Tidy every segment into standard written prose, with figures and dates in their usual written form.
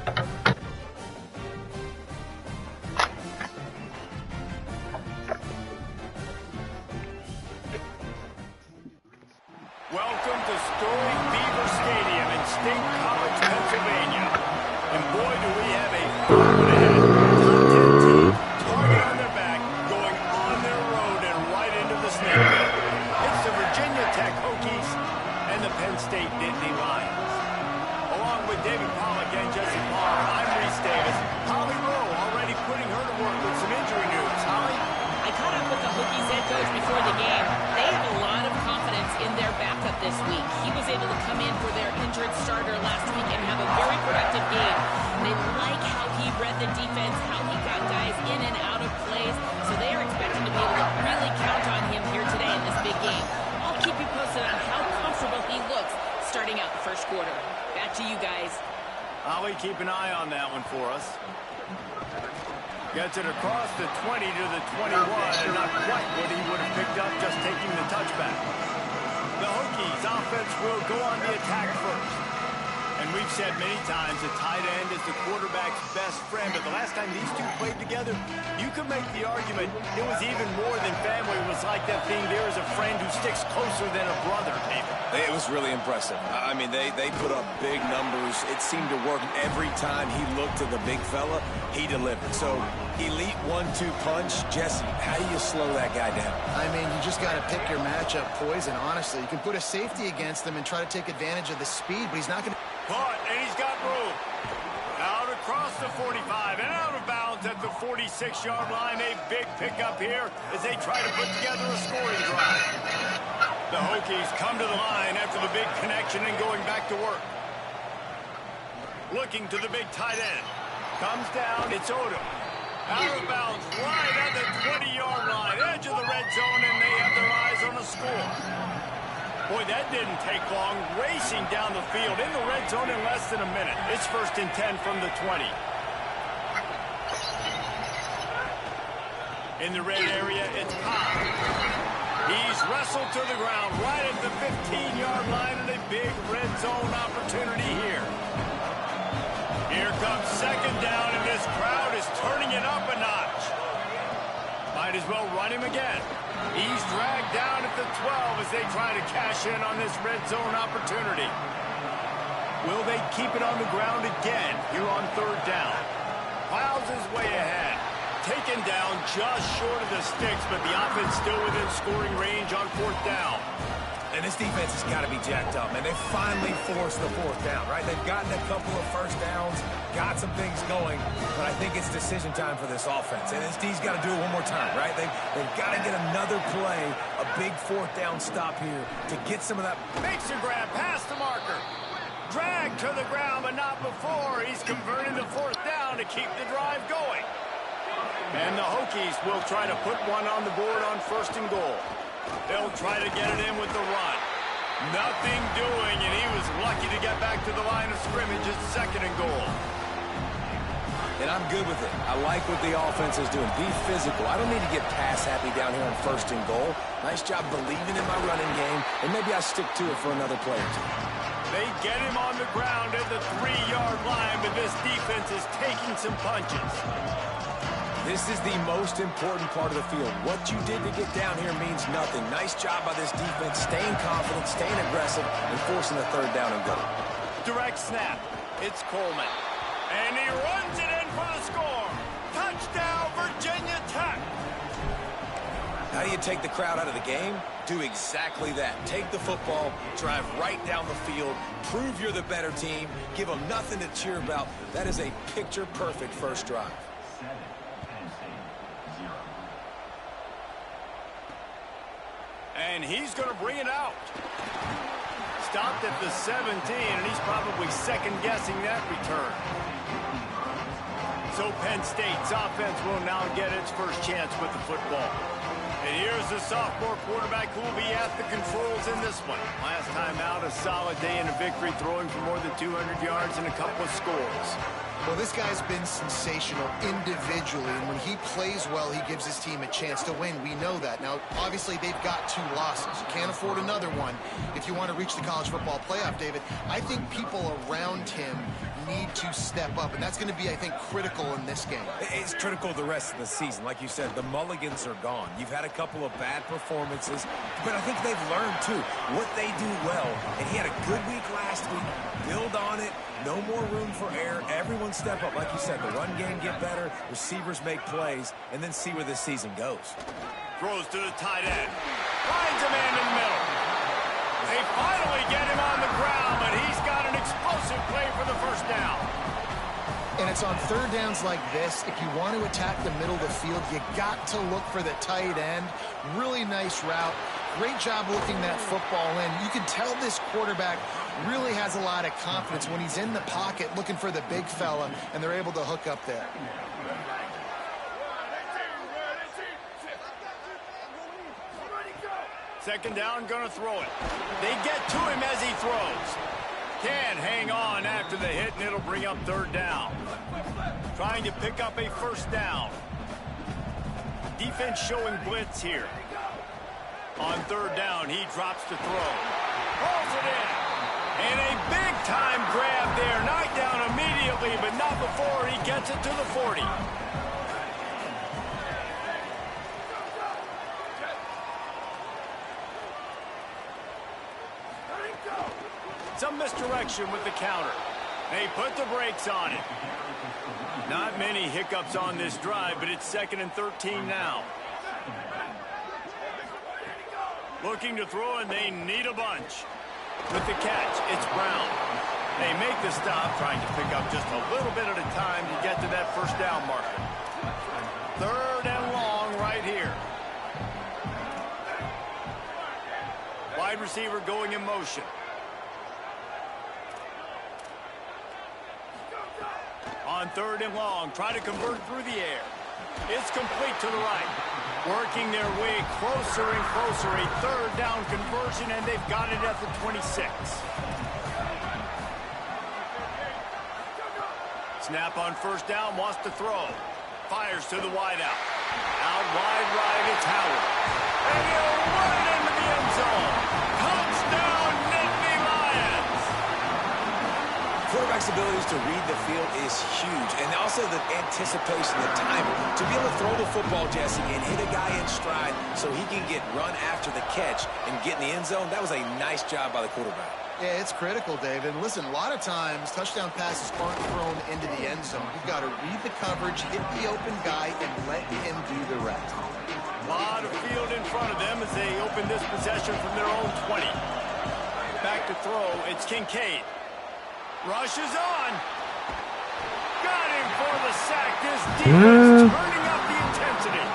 Welcome to storied Beaver Stadium in State College, Pennsylvania. And boy, do we have a top 10 team, target on their back, going on their road and right into the snake pit. It's the Virginia Tech Hokies and the Penn State Nittany Lions. Along with David Pollack and Jesse Parr, I'm Reese Davis. Holly Rowe already putting her to work with some injury news. Holly? I caught up with the Hokies head coach before the game. They have a lot of confidence in their backup this week. He was able to come in for their injured starter last week and have a very productive game. They like how he read the defense, how he got guys in and out of plays, so they are expecting to be able to really count on him here today in this big game. I'll keep you posted on how comfortable he looks starting out the first quarter. Back to you guys. Holly, keep an eye on that one for us. Gets it across the 20 to the 21, and not quite what he would have picked up just taking the touchback. The Hokies offense will go on the attack first. And we've said many times the tight end is the quarterback's best friend, but the last time these two played together, you could make the argument it was even more than family. It was like that being there as a friend who sticks closer than a brother, David. It was really impressive. I mean, they put up big numbers. It seemed to work every time he looked to the big fella, he delivered. So, elite 1-2 punch. Jesse, how do you slow that guy down? I mean, you just got to pick your matchup poison, honestly. You can put a safety against him and try to take advantage of the speed, but he's not going to... Caught, and he's got room. Out across the 45 and out of bounds at the 46-yard line. A big pickup here as they try to put together a scoring drive. The Hokies come to the line after the big connection and going back to work. Looking to the big tight end. Comes down, it's Odom. Out of bounds, right at the 20-yard line. Edge of the red zone, and they have their eyes on a score. Boy, that didn't take long. Racing down the field in the red zone in less than a minute. It's 1st and 10 from the 20. In the red area, it's Cobb. He's wrestled to the ground right at the 15-yard line, and a big red zone opportunity here. Here comes 2nd down, and this crowd is turning it up a notch. Might as well run him again. He's dragged down at the 12 as they try to cash in on this red zone opportunity. Will they keep it on the ground again here on 3rd down? Plows his way ahead. Taken down just short of the sticks, but the offense still within scoring range on 4th down. And this defense has got to be jacked up, man. They finally forced the 4th down, right? They've gotten a couple of first downs, got some things going, but I think it's decision time for this offense. And this D's got to do it one more time, right? They've got to get another play, a big 4th down stop here to get some of that. Makes a grab past the marker. Dragged to the ground, but not before. He's converting the 4th down to keep the drive going. And the Hokies will try to put one on the board on 1st and goal. They'll try to get it in with the run. Nothing doing, and he was lucky to get back to the line of scrimmage at 2nd and goal. And I'm good with it. I like what the offense is doing. Be physical. I don't need to get pass happy down here on 1st and goal. Nice job believing in my running game, and maybe I stick to it for another play or two. They get him on the ground at the 3-yard line, but this defense is taking some punches. This is the most important part of the field. What you did to get down here means nothing. Nice job by this defense, staying confident, staying aggressive, and forcing the 3rd down and goal. Direct snap. It's Coleman. And he runs it in for the score. Touchdown, Virginia Tech. How do you take the crowd out of the game? Do exactly that. Take the football, drive right down the field, prove you're the better team, give them nothing to cheer about. That is a picture-perfect first drive. And he's going to bring it out. Stopped at the 17, and he's probably second-guessing that return. So Penn State's offense will now get its first chance with the football. And here's the sophomore quarterback who will be at the controls in this one. Last time out, a solid day in a victory, throwing for more than 200 yards and a couple of scores. Well, this guy's been sensational individually, and when he plays well, he gives his team a chance to win. We know that. Now, obviously, they've got 2 losses. You can't afford another one if you want to reach the college football playoff, David. I think people around him need to step up, and that's going to be, I think, critical in this game. It's critical the rest of the season. Like you said, the mulligans are gone. You've had a couple of bad performances, but I think they've learned, too, what they do well. And he had a good week last week. Build on it. No more room for error. Everyone step up. Like you said, the run game get better, receivers make plays, and then see where this season goes. Throws to the tight end. Finds a man in the middle. They finally get him on the ground, but he's got an explosive play for the first down. And it's on 3rd downs like this. If you want to attack the middle of the field, you got to look for the tight end. Really nice route. Great job looking that football in. You can tell this quarterback really has a lot of confidence when he's in the pocket looking for the big fella, and they're able to hook up there. Second down, gonna throw it. They get to him as he throws. Can hang on after the hit, and it'll bring up 3rd down. Trying to pick up a first down. Defense showing blitz here. On 3rd down, he drops to throw. Rolls it in. And a big-time grab there. Knocked down immediately, but not before he gets it to the 40. Some misdirection with the counter. They put the brakes on it. Not many hiccups on this drive, but it's 2nd and 13 now. Looking to throw, and they need a bunch. With the catch, it's Brown. They make the stop, trying to pick up just a little bit at a time to get to that first down marker. 3rd and long right here. Wide receiver going in motion. On 3rd and long, try to convert through the air. It's complete to the right. Working their way closer and closer. A 3rd down conversion, and they've got it at the 26. Snap on first down, wants to throw. Fires to the wideout. Out wide right, it's Howard. And he'll run it into the end zone. Touchdown, Nittany Lions! Quarterback's abilities to read the field is huge, and also the anticipation, the timing. To be able to throw the football, Jesse, and hit a guy in stride so he can get run after the catch and get in the end zone, that was a nice job by the quarterback. Yeah, it's critical, David. Listen, a lot of times, touchdown passes aren't thrown into the end zone. You've got to read the coverage, hit the open guy, and let him do the rest. A lot of field in front of them as they open this possession from their own 20. Back to throw, it's Kincaid. Rushes on. Got him for the sack. This defense turning up the intensity.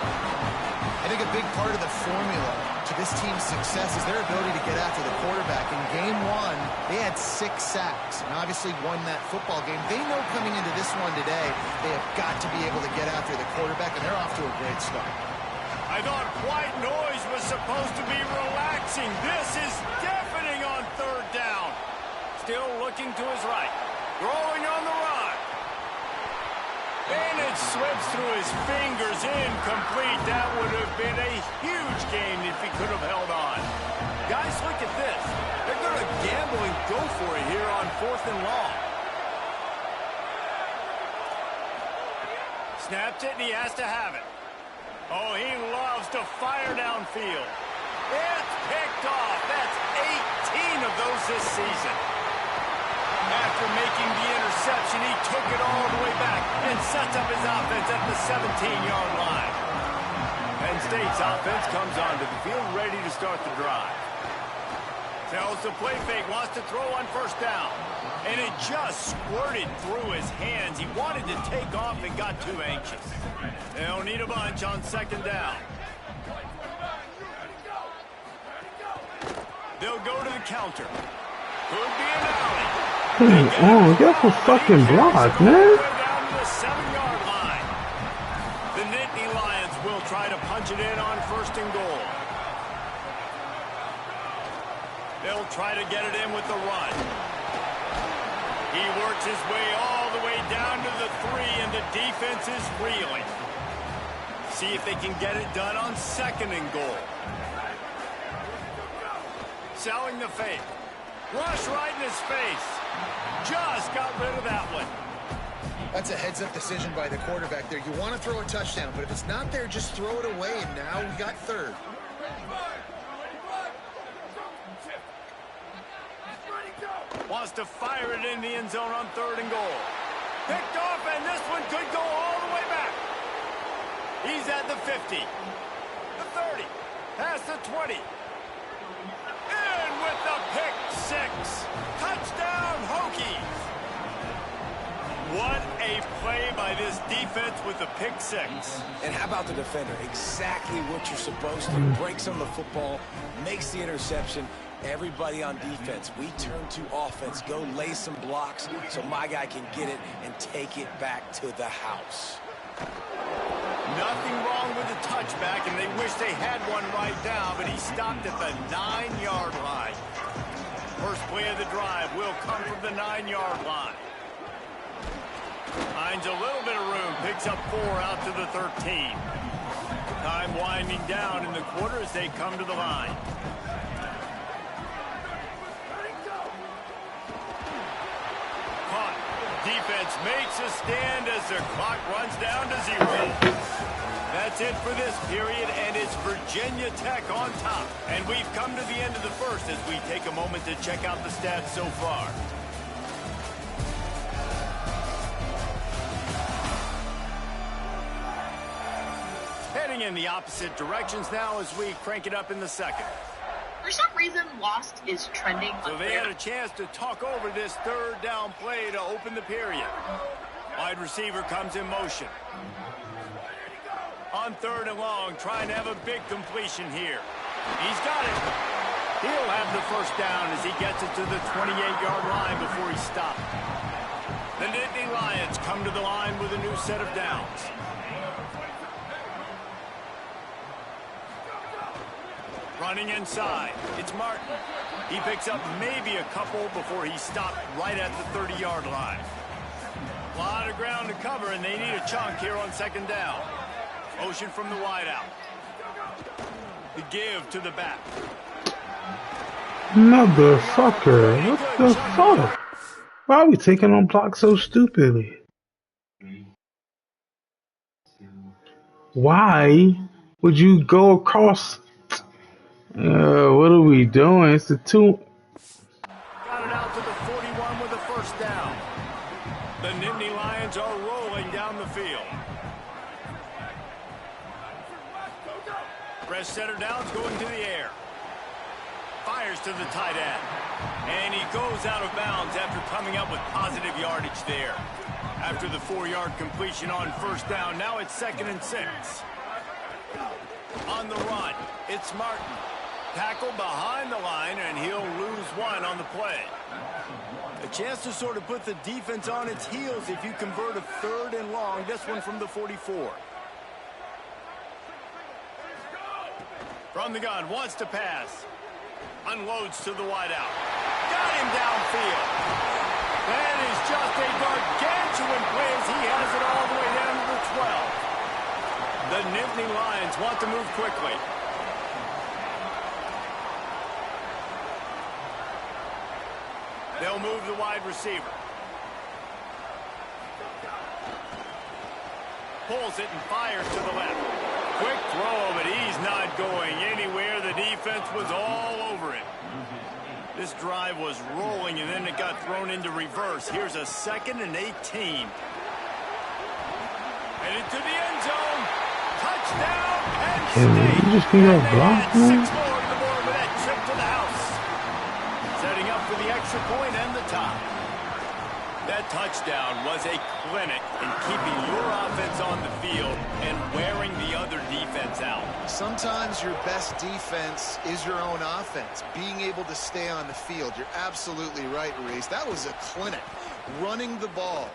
I think a big part of the formula to this team's success is their ability to get after the quarterback. In game 1, they had 6 sacks and obviously won that football game. They know coming into this one today, they have got to be able to get after the quarterback, and they're off to a great start. I thought white noise was supposed to be relaxing. This is deafening on 3rd down. Still looking to his right. Throwing on the run. And it slips through his fingers, incomplete. That would have been a huge game if he could have held on. Guys, look at this. They're going to gamble and go for it here on 4th and long. Snaps it, and he has to have it. Oh, he loves to fire downfield. It's picked off. That's 18 of those this season. After making the interception, he took it all the way back and sets up his offense at the 17-yard line. Penn State's offense comes onto the field ready to start the drive. Tells the play fake, wants to throw on first down. And it just squirted through his hands. He wanted to take off and got too anxious. They'll need a bunch on 2nd down. They'll go to the counter. Could be an alley. Oh, get the fucking block, man. Down to the 7-yard line. The Nittany Lions will try to punch it in on 1st and goal. They'll try to get it in with the run. He works his way all the way down to the 3, and the defense is reeling. See if they can get it done on 2nd and goal. Selling the fake. Rush right in his face. Just got rid of that one. That's a heads-up decision by the quarterback there. You want to throw a touchdown, but if it's not there, just throw it away, and now we got 3rd. Wants to fire it in the end zone on 3rd and goal. Picked off, and this one could go all the way back. He's at the 50, the 30, past the 20. In with the pick 6. Touchdown, Hokies. What a play by this defense with the pick 6. And how about the defender? Exactly what you're supposed to. Breaks on the football, makes the interception. Everybody on defense, we turn to offense. Go lay some blocks so my guy can get it and take it back to the house. Nothing wrong with the touchback, and they wish they had one right now, but he stopped at the 9-yard line. First play of the drive will come from the 9-yard line. Finds a little bit of room, picks up 4 out to the 13. Time winding down in the quarter as they come to the line. Caught. Defense makes a stand as the clock runs down to 0. That's it for this period, and it's Virginia Tech on top. And we've come to the end of the first as we take a moment to check out the stats so far. Heading in the opposite directions now as we crank it up in the second. For some reason, Lost is trending. So they had a chance to talk over this 3rd down play to open the period. Wide receiver comes in motion. On 3rd and long, trying to have a big completion here. He's got it. He'll have the first down as he gets it to the 28-yard line before he stopped. The Nittany Lions come to the line with a new set of downs. Running inside, it's Martin. He picks up maybe a couple before he stopped right at the 30-yard line. A lot of ground to cover, and they need a chunk here on 2nd down. Motion from the wideout. The give to the back. Motherfucker, what the fuck? Why are we taking on blocks so stupidly? Why would you go across? What are we doing? It's the 2. Got it out to the 41 with a first down. The Nittany Lions are rolling down the field. Press center downs going to the air. Fires to the tight end. And he goes out of bounds after coming up with positive yardage there. After the 4-yard completion on first down, now it's 2nd and 6. On the run, it's Martin. Tackle behind the line, and he'll lose 1 on the play. A chance to sort of put the defense on its heels if you convert a 3rd and long, this one from the 44. From the gun, wants to pass. Unloads to the wideout. Got him downfield. That is just a gargantuan play as he has it all the way down to the 12. The Nittany Lions want to move quickly. They'll move the wide receiver. Pulls it and fires to the left. Quick throw, but he's not going anywhere. The defense was all over it. This drive was rolling, and then it got thrown into reverse. Here's a 2nd and 18. Headed to the end zone. Touchdown, Penn State. You just need a block, man. 6 more to the board with that trip to the house. Setting up for the extra point and the tie. That touchdown was a clinic in keeping your offense on the field and wearing the other defense out. Sometimes your best defense is your own offense, being able to stay on the field. You're absolutely right, Reese. That was a clinic. Running the ball,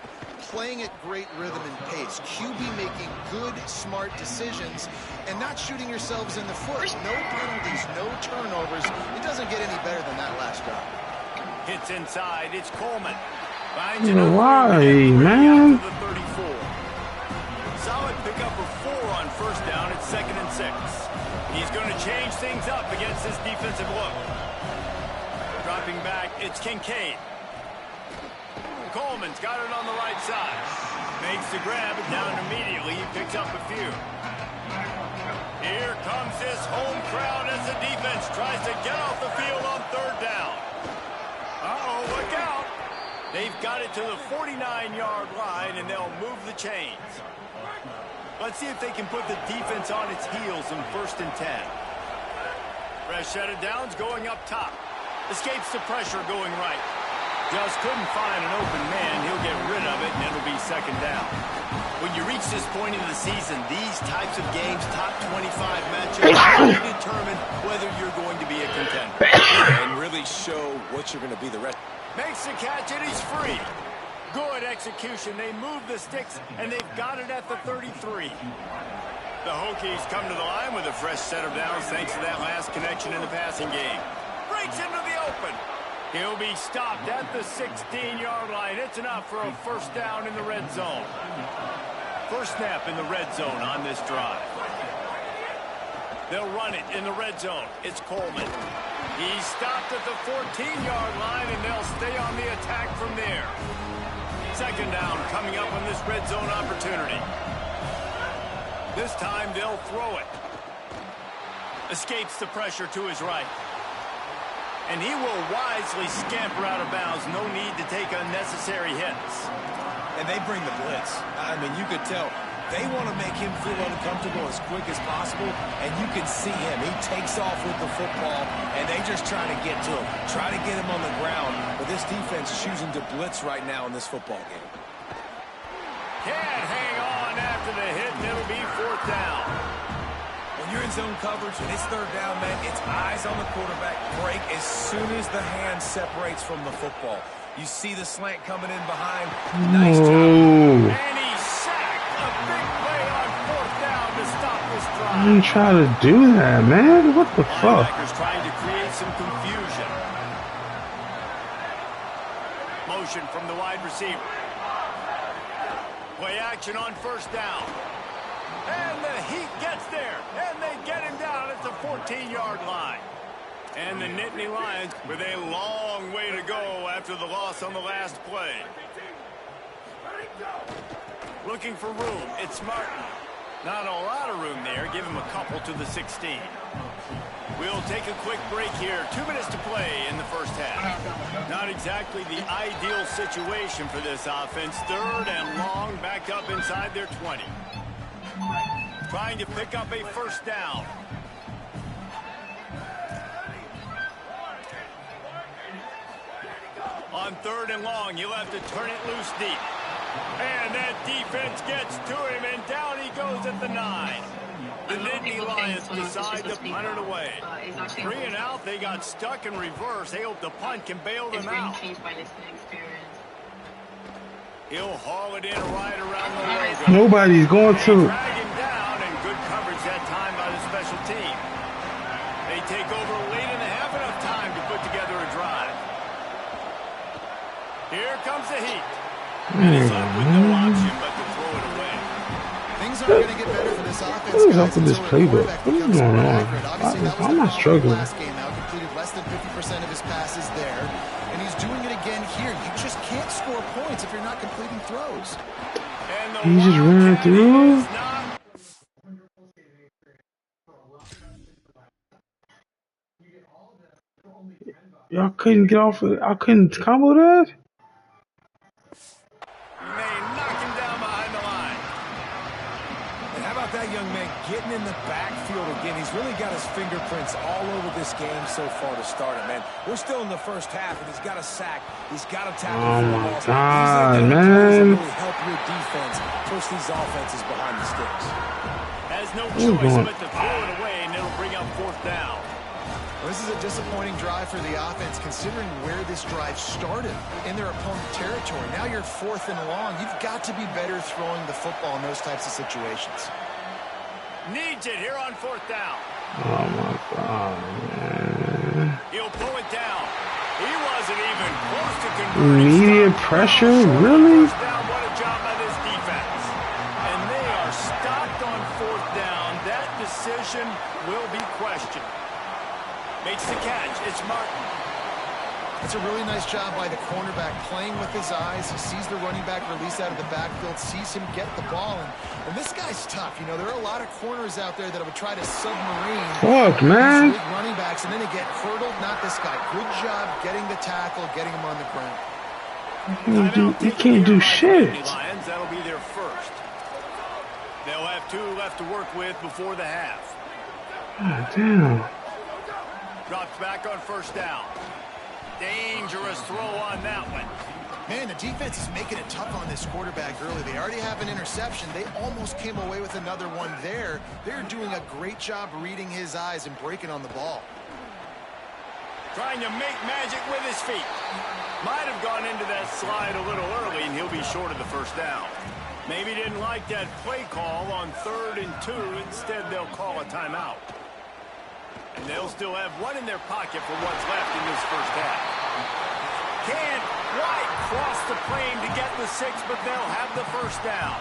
playing at great rhythm and pace. QB making good, smart decisions and not shooting yourselves in the foot. No penalties, no turnovers. It doesn't get any better than that last drive. Hits inside. It's Coleman. Why, man? Solid pickup of 4 on first down. It's 2nd and 6. He's going to change things up against this defensive look. Dropping back, it's Kincaid. Coleman's got it on the right side. Makes the grab, and down immediately. He picks up a few. Here comes this home crowd as the defense tries to get off the field on 3rd down. Uh-oh, look out. They've got it to the 49-yard line, and they'll move the chains. Let's see if they can put the defense on its heels in 1st and 10. Fresh set of downs going up top. Escapes the pressure going right. Just couldn't find an open man. He'll get rid of it, and it'll be 2nd down. When you reach this point in the season, these types of games, top 25 matchups, will determine whether you're going to be a contender. And really show what you're going to be the rest. Makes the catch, and he's free. Good execution. They move the sticks, and they've got it at the 33. The Hokies come to the line with a fresh set of downs thanks to that last connection in the passing game. Breaks into the open. He'll be stopped at the 16-yard line. It's enough for a 1st down in the red zone. First snap in the red zone on this drive. They'll run it in the red zone. It's Coleman. He's stopped at the 14-yard line, and they'll stay on the attack from there. 2nd down coming up on this red zone opportunity. This time they'll throw it. Escapes the pressure to his right. And he will wisely scamper out of bounds. No need to take unnecessary hits. And they bring the blitz. I mean, you could tell they want to make him feel uncomfortable as quick as possible, and you can see him. He takes off with the football, and they just try to get to him, try to get him on the ground. But this defense is choosing to blitz right now in this football game. Can't hang on after the hit, and it'll be 4th down. When you're in zone coverage and it's 3rd down, man, it's eyes on the quarterback. Break as soon as the hand separates from the football. You see the slant coming in behind. Nice job. And he's sacked. A big play on 4th down to stop this drive. I didn't try to do that, man. What the fuck? Linebackers trying to create some confusion. Motion from the wide receiver. Play action on 1st down. And the Heat gets there. And they get him down at the 14-yard line. And the Nittany Lions with a long way to go after the loss on the last play. Looking for room. It's Martin. Not a lot of room there. Give him a couple to the 16. We'll take a quick break here. 2 minutes to play in the 1st half. Not exactly the ideal situation for this offense. 3rd and long, back up inside their 20. Trying to pick up a 1st down. On 3rd and long, you'll have to turn it loose deep. And that defense gets to him, and down he goes at the 9. The Nittany Lions decide to punt it away. 3 and out, they got stuck in reverse. They hope the punt can bail them out. He'll haul it in right around the logo. Nobody's going to. Drag him down, and good coverage that time by the special team. They take over late in the half, enough time to put together a drive. Here comes the Heat. And it's left with no option but to throw it away. Things aren't going to get better for this offense. What is up with this playbook? What is going on? I'm not struggling. Last game out, completed less than 50% of his passes there, and he's doing it again here. You just can't score points if you're not completing throws. He just ran through. Y'all couldn't get off of it. I couldn't combo that. That young man getting in the backfield again. He's really got his fingerprints all over this game so far to start it, man. We're still in the 1st half, and he's got a sack. He's got a tackle. Oh, my God, man. Really help your defense push these offenses behind the sticks. Has no choice but to throw it away, and it'll bring up 4th down. Well, this is a disappointing drive for the offense, considering where this drive started in their opponent territory. Now you're 4th and long. You've got to be better throwing the football in those types of situations. Needs it here on 4th down. Oh, my God, man. He'll pull it down. He wasn't even close to converting. Immediate pressure? Really? First down, what a job by this defense. And they are stopped on fourth down. That decision will be questioned. Makes the catch. It's Martin. It's a really nice job by the cornerback playing with his eyes. He sees the running back release out of the backfield, sees him get the ball. And this guy's tough. You know, there are a lot of corners out there that would try to submarine Fuck, man. these big running backs, and then they get hurdled. Not this guy. Good job getting the tackle, getting him on the ground. You can't do shit. Lions, that'll be their first. They'll have 2 left to work with before the half. God damn. Drops back on first down. Dangerous throw on that one. Man, the defense is making it tough on this quarterback early. They already have an interception. They almost came away with another one there. They're doing a great job reading his eyes and breaking on the ball. Trying to make magic with his feet. Might have gone into that slide a little early, and he'll be short of the first down. Maybe didn't like that play call on 3rd and 2. Instead, they'll call a timeout. And they'll still have one in their pocket for what's left in this first half. Can't quite cross the plane to get the 6, but they'll have the first down.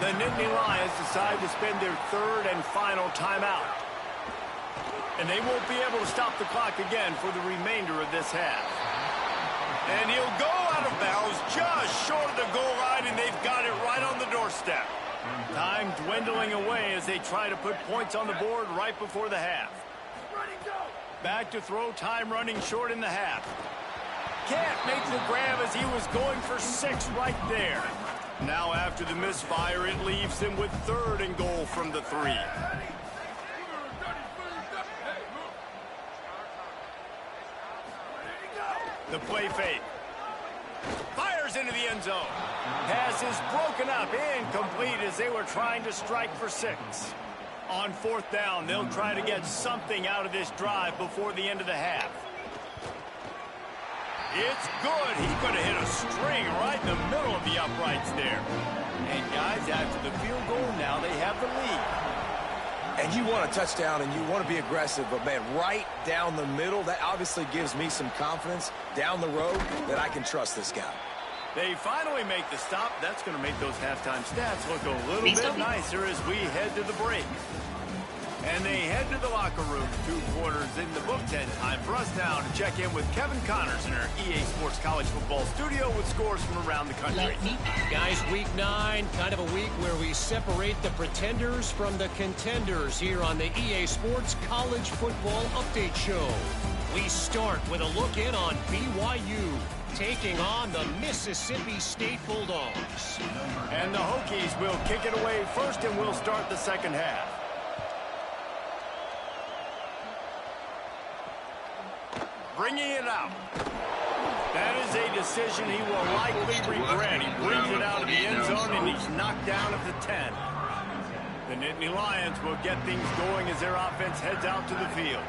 The Nittany Lions decide to spend their 3rd and final timeout. And they won't be able to stop the clock again for the remainder of this half. And he'll go out of bounds just short of the goal line, and they've got it right on the doorstep. Time dwindling away as they try to put points on the board right before the half. Back to throw, time running short in the half. Can't make the grab as he was going for 6 right there. Now after the misfire, it leaves him with 3rd and goal from the 3. The play fake. Fires into the end zone. Pass is broken up, incomplete as they were trying to strike for 6. On 4th down, they'll try to get something out of this drive before the end of the half. It's good. He could have hit a string right in the middle of the uprights there. And guys, after the field goal, now they have the lead. And you want a touchdown and you want to be aggressive, but man, right down the middle, that obviously gives me some confidence down the road that I can trust this guy. They finally make the stop. That's going to make those halftime stats look a little bit nicer as we head to the break. And they head to the locker room. 2 quarters in the books, and time for us now to check in with Kevin Connors in our EA Sports College Football studio with scores from around the country. Guys, week 9, kind of a week where we separate the pretenders from the contenders here on the EA Sports College Football Update Show. We start with a look in on BYU taking on the Mississippi State Bulldogs. And the Hokies will kick it away first, and we'll start the second half. Bringing it out. That is a decision he will likely regret. He brings it out of the end zone, and he's knocked down at the 10. The Nittany Lions will get things going as their offense heads out to the field.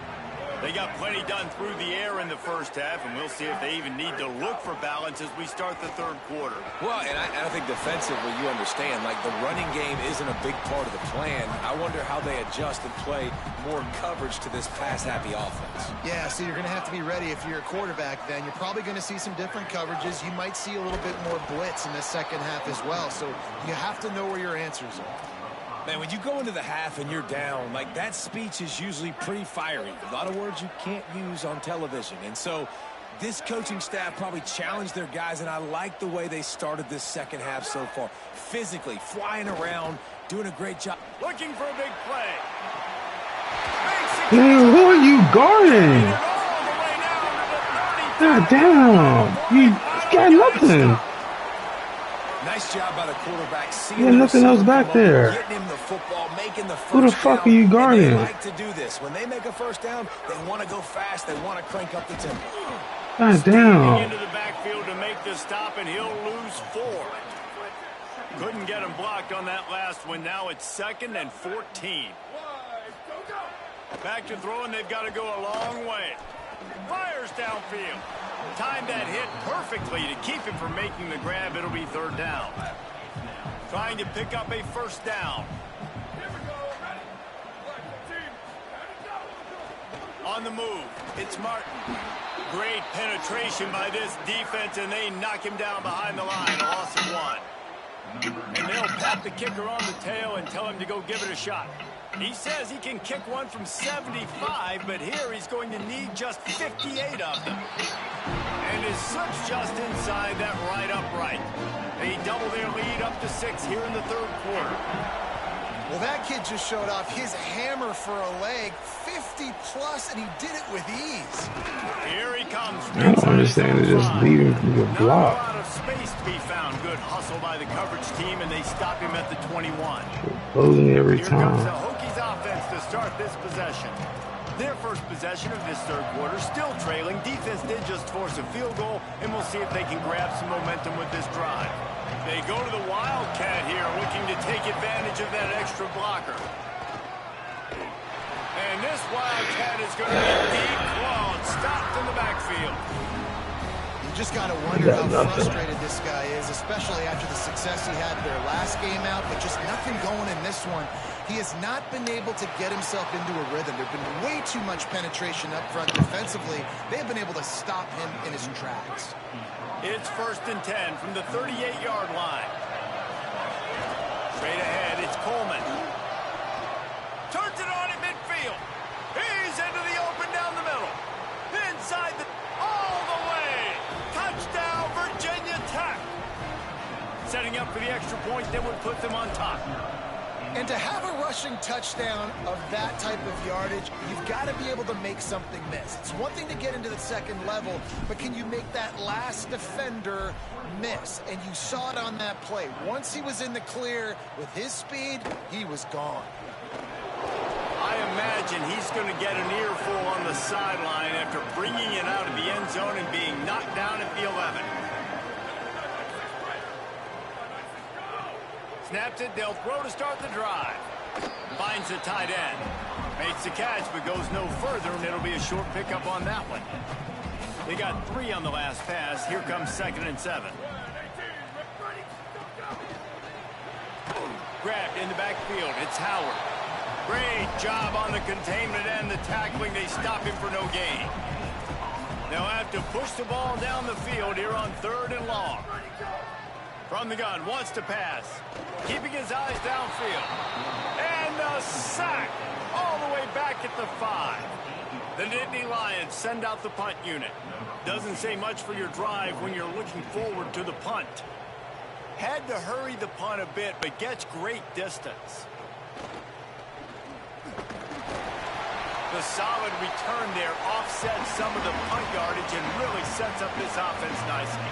They got plenty done through the air in the first half, and we'll see if they even need to look for balance as we start the 3rd quarter. Well, and I think defensively, you understand, like the running game isn't a big part of the plan. I wonder how they adjust and play more coverage to this pass-happy offense. Yeah, so you're going to have to be ready if you're a quarterback then. You're probably going to see some different coverages. You might see a little bit more blitz in the second half as well, so you have to know where your answers are. Man, when you go into the half and you're down, like that speech is usually pretty fiery. A lot of words you can't use on television. And so this coaching staff probably challenged their guys, and I like the way they started this second half so far. Physically, flying around, doing a great job. Looking for a big play. Man, who are you guarding? God damn. You got nothing. Nice job by the quarterback. Yeah, nothing else back there. Getting him the football, making the Who the fuck are you guarding? They like to do this. When they make a first down, they want to go fast. They want to crank up the tempo. God damn. Into the backfield to make the stop, and he'll lose 4. Couldn't get him blocked on that last one. Now it's 2nd and 14. Back to throw, and they've got to go a long way. Fires downfield. Timed that hit perfectly to keep him from making the grab. It'll be 3rd down. Trying to pick up a first down. On the move, it's Martin. Great penetration by this defense, and they knock him down behind the line, a loss of 1. And they'll pat the kicker on the tail and tell him to go give it a shot. He says he can kick one from 75, but here he's going to need just 58 of them. And his slips just inside that right upright. They double their lead up to 6 here in the third quarter. Well, that kid just showed off his hammer for a leg, 50-plus, and he did it with ease. Here he comes. I don't understand it, just leaving from the block. Not a lot of space to be found. Good hustle by the coverage team, and they stop him at the 21. Closing every Here time. comes the Hokies offense to start this possession. Their first possession of this third quarter, still trailing. Defense did just force a field goal, and we'll see if they can grab some momentum with this drive. They go to the Wildcat here, looking to take advantage of that extra blocker. And this Wildcat is going to be deep clawed, stopped in the backfield. You just got to wonder how frustrated this guy is, especially after the success he had their last game out, but just nothing going in this one. He has not been able to get himself into a rhythm. There's been way too much penetration up front defensively. They've been able to stop him in his tracks. It's 1st and 10 from the 38-yard line. Straight ahead, it's Coleman. Turns it on at midfield. He's into the open down the middle. Inside the... all the way. Touchdown, Virginia Tech. Setting up for the extra point that would put them on top. And to have a rushing touchdown of that type of yardage, you've got to be able to make something miss. It's one thing to get into the second level, but can you make that last defender miss? And you saw it on that play. Once he was in the clear with his speed, he was gone. I imagine he's going to get an earful on the sideline after bringing it out of the end zone and being knocked down at the 11. Snaps it, they'll throw to start the drive. Finds the tight end. Makes the catch, but goes no further, and it'll be a short pickup on that one. They got 3 on the last pass. Here comes 2nd and 7. Grabbed in the backfield. It's Howard. Great job on the containment and the tackling. They stop him for no gain. They'll have to push the ball down the field here on 3rd and long. From the gun, wants to pass. Keeping his eyes downfield. And a sack all the way back at the 5. The Nittany Lions send out the punt unit. Doesn't say much for your drive when you're looking forward to the punt. Had to hurry the punt a bit, but gets great distance. The solid return there offsets some of the punt yardage and really sets up this offense nicely.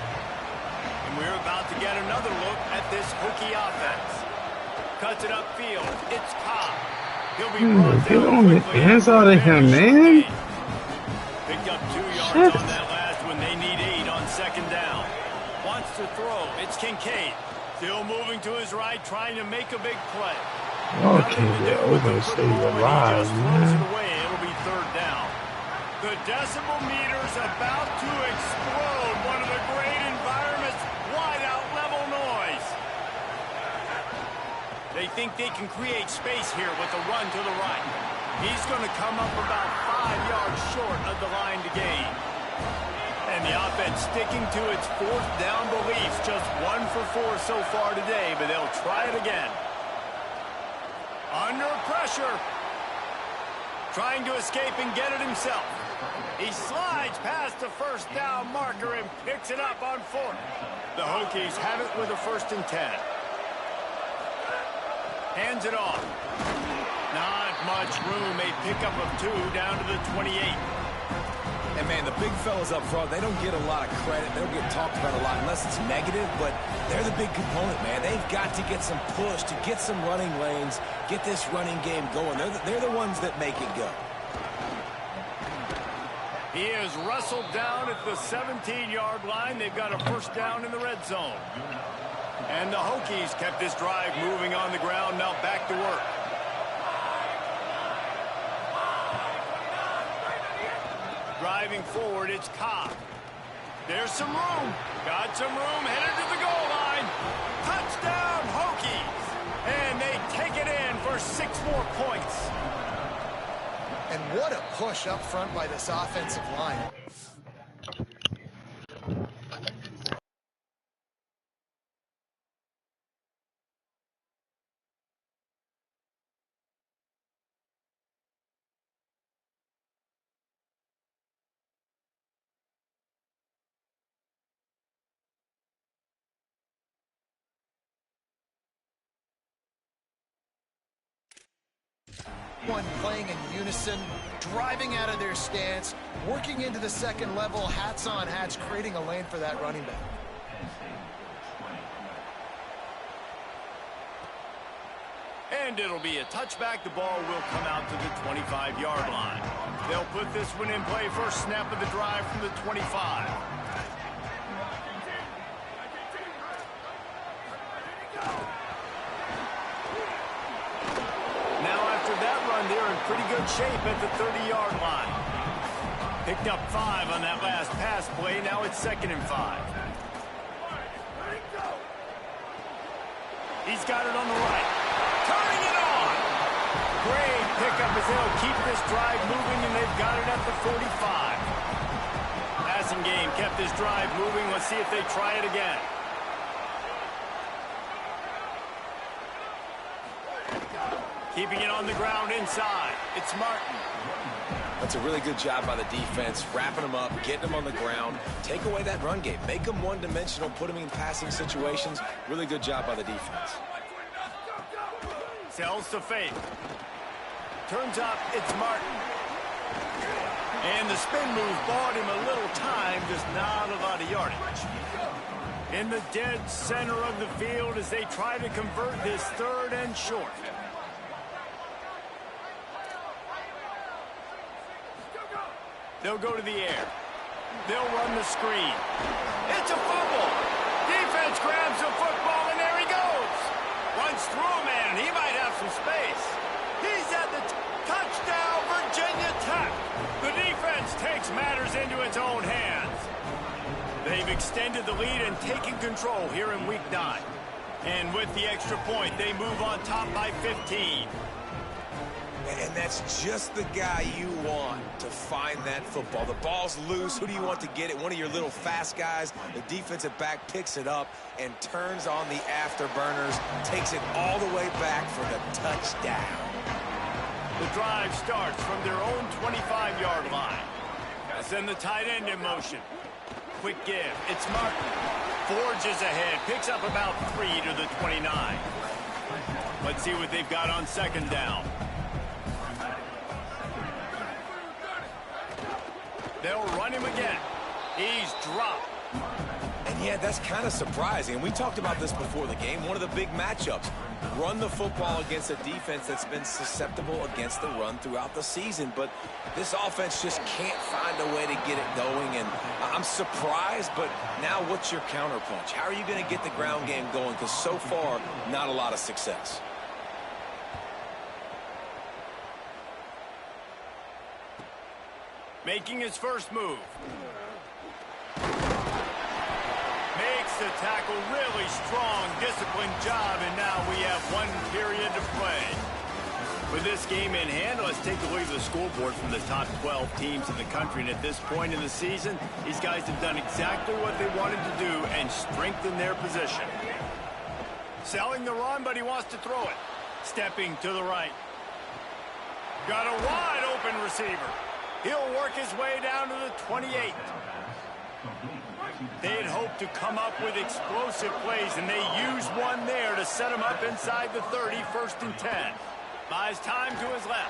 And we're about to get another look at this Hokie offense. Cuts it upfield. It's Cobb. He'll be brought Get down on the quickly. hands out of him, man. Picked up 2 yards on that last one. They need 8 on 2nd down. Wants to throw. It's Kincaid. Still moving to his right, trying to make a big play. Okay, they're open to stay alive, man. It'll be 3rd down. The decibel meter's about to explode. One of the great environments, wide out level noise. They think they can create space here with a run to the right. He's going to come up about 5 yards short of the line to gain. And the offense sticking to its 4th down beliefs. Just 1 for 4 so far today, but they'll try it again. Under pressure. Trying to escape and get it himself. He slides past the 1st down marker and picks it up on 4th. The Hokies have it with a 1st and 10. Hands it off. Not much room. A pickup of 2 down to the 28. And, man, the big fellas up front, they don't get a lot of credit. They don't get talked about a lot unless it's negative, but they're the big component, man. They've got to get some push, to get some running lanes, get this running game going. They're the ones that make it go. He is wrestled down at the 17-yard line. They've got a 1st down in the red zone. And the Hokies kept this drive moving on the ground. Now back to work. Driving forward, it's Cobb. There's some room. Got some room, headed to the goal line. Touchdown, Hokies. And they take it in for 6 more points. And what a push up front by this offensive line. One playing in unison, driving out of their stance, working into the second level, hats on hats, creating a lane for that running back. And it'll be a touchback. The ball will come out to the 25-yard line. They'll put this one in play first snap of the drive from the 25. They're in pretty good shape at the 30-yard line. Picked up 5 on that last pass play. Now it's 2nd and 5. He's got it on the right. Turning it on. Great pickup as they'll keep this drive moving, and they've got it at the 45. Passing game kept this drive moving. Let's see if they try it again. Keeping it on the ground inside. It's Martin. That's a really good job by the defense, wrapping them up, getting them on the ground. Take away that run game. Make them one-dimensional, put them in passing situations. Really good job by the defense. Sells to fake. Turns up, it's Martin. And the spin move bought him a little time, just not a lot of yardage. In the dead center of the field as they try to convert this 3rd and short. They'll go to the air. They'll run the screen. It's a fumble. Defense grabs the football, and there he goes. Runs through a man, and he might have some space. He's at the touchdown, Virginia Tech. The defense takes matters into its own hands. They've extended the lead and taken control here in Week 9. And with the extra point, they move on top by 15. And that's just the guy you want to find that football. The ball's loose. Who do you want to get it? One of your little fast guys. The defensive back picks it up and turns on the afterburners, takes it all the way back for the touchdown. The drive starts from their own 25-yard line. They send the tight end in motion. Quick give. It's Martin. Forges ahead. Picks up about 3 to the 29. Let's see what they've got on 2nd down. They'll run him again. He's dropped. And yeah, that's kind of surprising. And we talked about this before the game. One of the big matchups. Run the football against a defense that's been susceptible against the run throughout the season. But this offense just can't find a way to get it going. And I'm surprised, but now what's your counterpunch? How are you going to get the ground game going? Because so far, not a lot of success. Making his first move. Makes the tackle, really strong, disciplined job, and now we have 1 period to play. With this game in hand, let's take a look at the scoreboard from the top 12 teams in the country. And at this point in the season, these guys have done exactly what they wanted to do and strengthen their position. Selling the run, but he wants to throw it. Stepping to the right. Got a wide open receiver. He'll work his way down to the 28. They'd hoped to come up with explosive plays, and they used one there to set him up inside the 30, 1st and 10. Buys time to his left.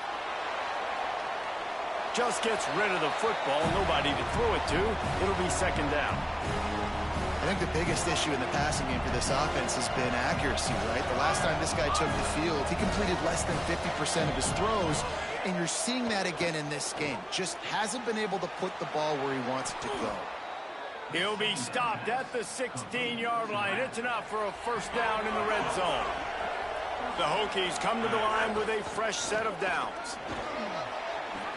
Just gets rid of the football, nobody to throw it to. It'll be 2nd down. I think the biggest issue in the passing game for this offense has been accuracy, right? The last time this guy took the field, he completed less than 50% of his throws, and you're seeing that again in this game. Just hasn't been able to put the ball where he wants it to go. He'll be stopped at the 16-yard line. It's enough for a 1st down in the red zone. The Hokies come to the line with a fresh set of downs.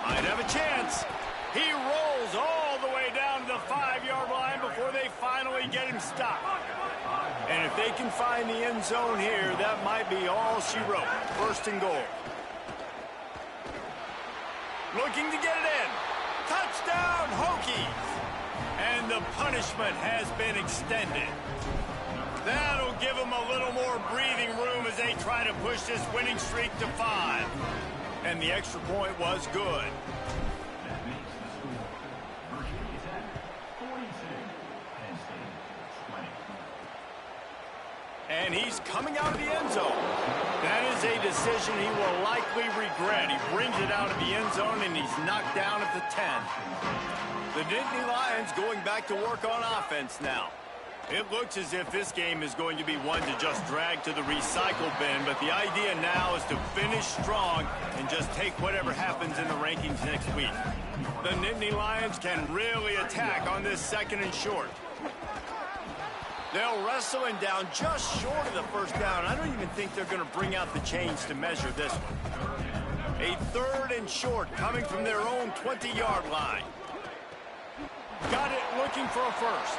Might have a chance. He rolls all the way down to the 5-yard line before they finally get him stopped. And if they can find the end zone here, that might be all she wrote. 1st and goal. Looking to get it in. Touchdown, Hokies. And the punishment has been extended. That'll give them a little more breathing room as they try to push this winning streak to 5. And the extra point was good. And he's coming out of the end zone. That is a decision he will likely regret. He brings it out of the end zone, and he's knocked down at the 10. The Nittany Lions going back to work on offense now. It looks as if this game is going to be one to just drag to the recycle bin, but the idea now is to finish strong and just take whatever happens in the rankings next week. The Nittany Lions can really attack on this 2nd and short. They'll wrestle him down just short of the first down. I don't even think they're going to bring out the chains to measure this one. A 3rd and short coming from their own 20-yard line. Got it looking for a first.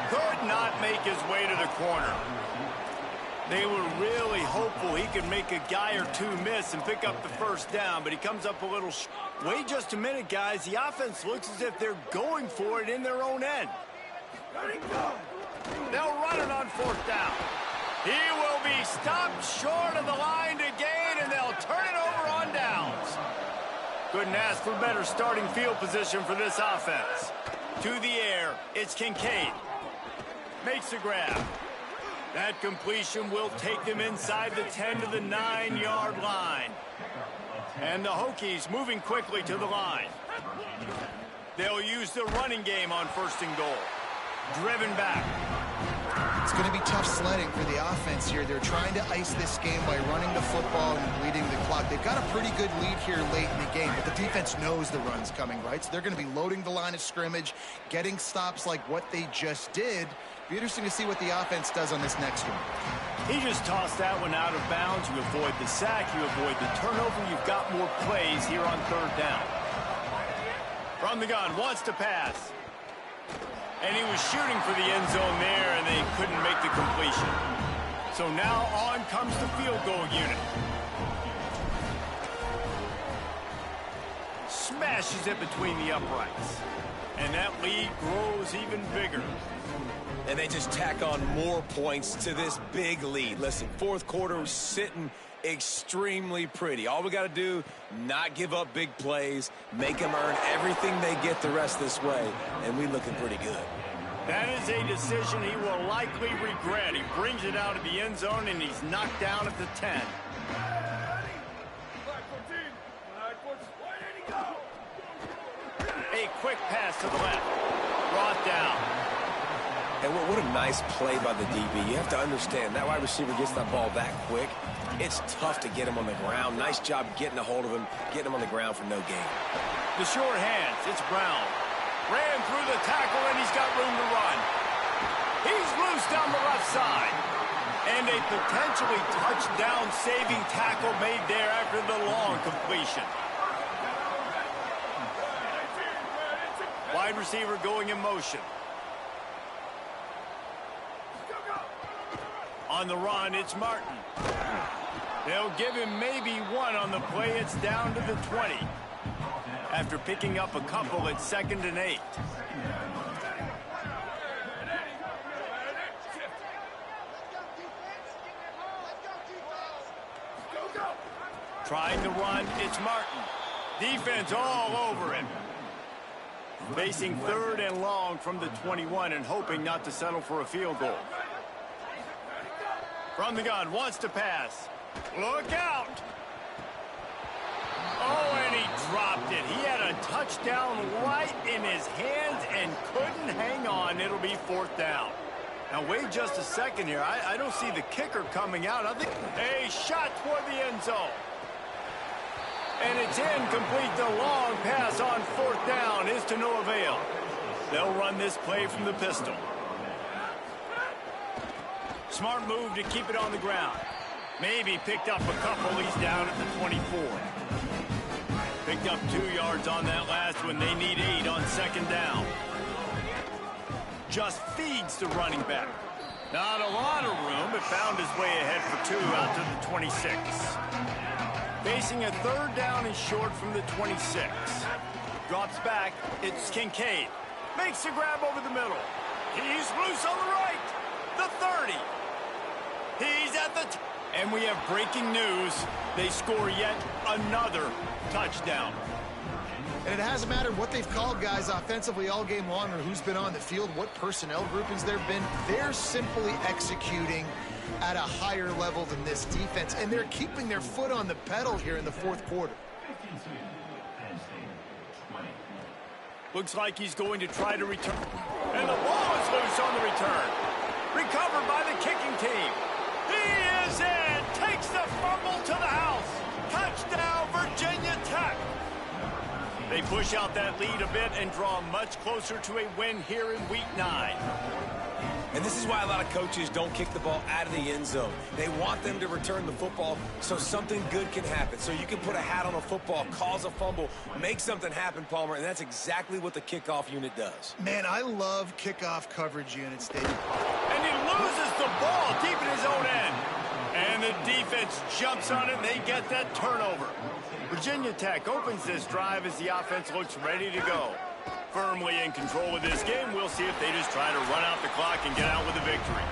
Could not make his way to the corner. They were really hopeful he could make a guy or two miss and pick up the first down, but he comes up a little short. Wait just a minute, guys. The offense looks as if they're going for it in their own end. Ready, go. They'll run it on 4th down. He will be stopped short of the line to gain, and they'll turn it over on downs. Couldn't ask for better starting field position for this offense. To the air, it's Kincaid. Makes the grab. That completion will take them inside the 10 to the 9-yard line. And the Hokies moving quickly to the line. They'll use the running game on 1st and goal. Driven back. It's going to be tough sledding for the offense here. They're trying to ice this game by running the football and bleeding the clock. They've got a pretty good lead here late in the game, but the defense knows the run's coming, right? So they're going to be loading the line of scrimmage, getting stops like what they just did. Be interesting to see what the offense does on this next one. He just tossed that one out of bounds. You avoid the sack, you avoid the turnover. You've got more plays here on 3rd down. From the gun, wants to pass. And he was shooting for the end zone there, and they couldn't make the completion. So now on comes the field goal unit. Smashes it between the uprights. And that lead grows even bigger. And they just tack on more points to this big lead. Listen, 4th quarter was sitting extremely pretty. All we got to do, not give up big plays, make them earn everything they get the rest this way, and we looking pretty good. That is a decision he will likely regret. He brings it out of the end zone, and he's knocked down at the 10. A quick pass to the left. Brought down. And what a nice play by the DB. You have to understand, that wide receiver gets that ball that quick. It's tough to get him on the ground. Nice job getting a hold of him, getting him on the ground for no gain. The short hands, it's Brown. Ran through the tackle, and he's got room to run. He's loose down the left side. And a potentially touchdown-saving tackle made there after the long completion. Wide receiver going in motion. On the run, it's Martin. They'll give him maybe one on the play. It's down to the 20. After picking up a couple at 2nd and 8. Trying to run, it's Martin. Defense all over him. Facing 3rd and long from the 21 and hoping not to settle for a field goal. From the gun, wants to pass. Look out! Oh, and he dropped it. He had a touchdown right in his hands and couldn't hang on. It'll be 4th down. Now, wait just a second here. I don't see the kicker coming out. I think a shot toward the end zone. And it's incomplete. The long pass on 4th down is to no avail. They'll run this play from the pistol. Smart move to keep it on the ground. Maybe picked up a couple. He's down at the 24. Picked up 2 yards on that last one. They need 8 on 2nd down. Just feeds the running back. Not a lot of room, but found his way ahead for 2 out to the 26. Facing a 3rd down and short from the 26. Drops back. It's Kincaid. Makes the grab over the middle. He's loose on the right. The 30. He's at the... And we have breaking news. They score yet another touchdown. And it hasn't mattered what they've called guys offensively all game long or who's been on the field, what personnel groupings there have been. They're simply executing at a higher level than this defense, and they're keeping their foot on the pedal here in the fourth quarter. Looks like he's going to try to return. And the ball is loose on the return. Recovered by the kicking team. He is in. Takes the fumble to the house. Touchdown, Virginia Tech. They push out that lead a bit and draw much closer to a win here in Week 9. And this is why a lot of coaches don't kick the ball out of the end zone. They want them to return the football so something good can happen. So you can put a hat on a football, cause a fumble, make something happen, Palmer, and that's exactly what the kickoff unit does. Man, I love kickoff coverage units, Dave. And he loses the ball deep in his own end. And the defense jumps on it, and they get that turnover. Virginia Tech opens this drive as the offense looks ready to go. Firmly in control of this game. We'll see if they just try to run out the clock and get out with a victory.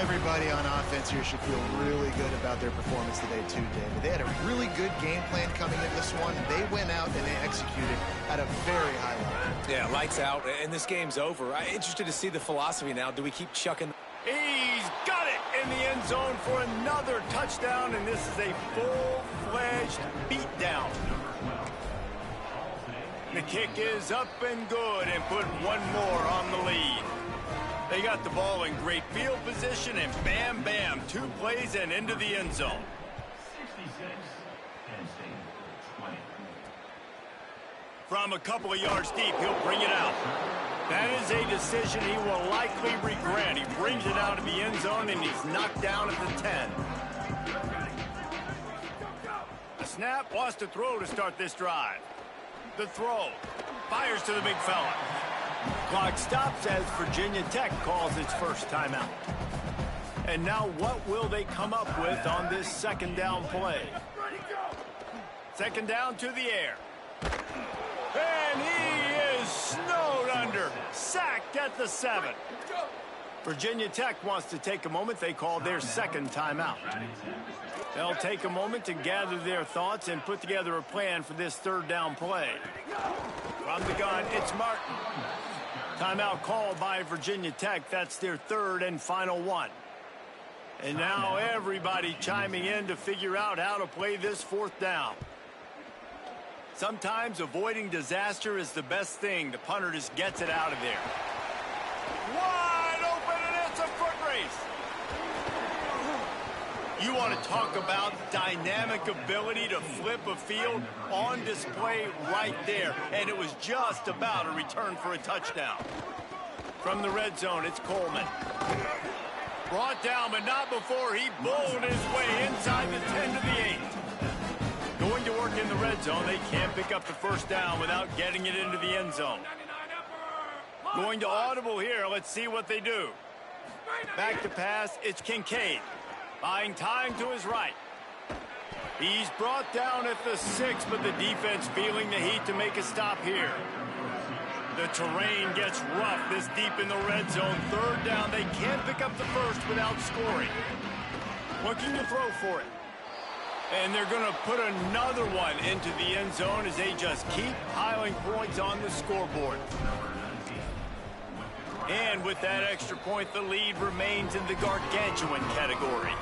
Everybody on offense here should feel really good about their performance today too, David. They had a really good game plan coming into this one. They went out and they executed at a very high level. Yeah, lights out, and this game's over. I'm interested to see the philosophy now. Do we keep chucking? He's got it in the end zone for another touchdown, and this is a full-fledged beatdown. The kick is up and good and put one more on the lead. They got the ball in great field position and bam, bam, 2 plays and into the end zone. From a couple of yards deep, he'll bring it out. That is a decision he will likely regret. He brings it out of the end zone and he's knocked down at the 10. The snap, lost a throw to start this drive. The throw, fires to the big fella. Clock stops as Virginia Tech calls its first timeout. And now what will they come up with on this second down play? Second down to the air. And he is snowed under, sacked at the 7. Virginia Tech wants to take a moment. They call their second timeout. They'll take a moment to gather their thoughts and put together a plan for this third down play. From the gun, it's Martin. Timeout called by Virginia Tech. That's their third and final one. And now everybody chiming in to figure out how to play this fourth down. Sometimes avoiding disaster is the best thing. The punter just gets it out of there. Wide open, and it's a foot race. You want to talk about dynamic ability to flip a field on display right there. And it was just about a return for a touchdown. From the red zone, it's Coleman. Brought down, but not before he bowled his way inside the 10 to the 8. Going to work in the red zone. They can't pick up the first down without getting it into the end zone. Going to audible here. Let's see what they do. Back to pass. It's Kincaid. Buying time to his right. He's brought down at the 6, but the defense feeling the heat to make a stop here. The terrain gets rough this deep in the red zone. Third down. They can't pick up the first without scoring. Looking to throw for it. And they're going to put another one into the end zone as they just keep piling points on the scoreboard. And with that extra point, the lead remains in the gargantuan category.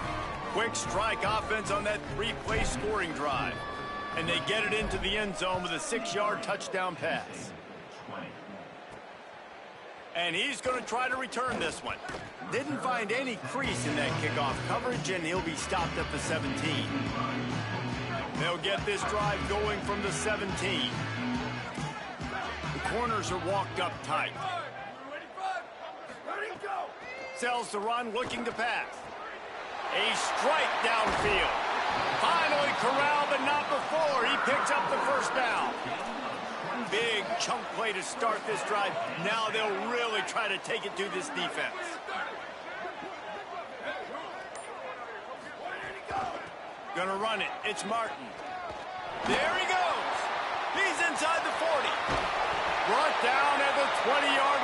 Quick strike offense on that 3-play scoring drive. And they get it into the end zone with a 6-yard touchdown pass. And he's going to try to return this one. Didn't find any crease in that kickoff coverage, and he'll be stopped at the 17. They'll get this drive going from the 17. The corners are walked up tight. Sells the run, looking to pass. A strike downfield. Finally corralled, but not before. He picks up the first down. Big chunk play to start this drive. Now they'll really try to take it to this defense. Gonna run it. It's Martin. There he goes. He's inside the 40. Brought down at the 20-yard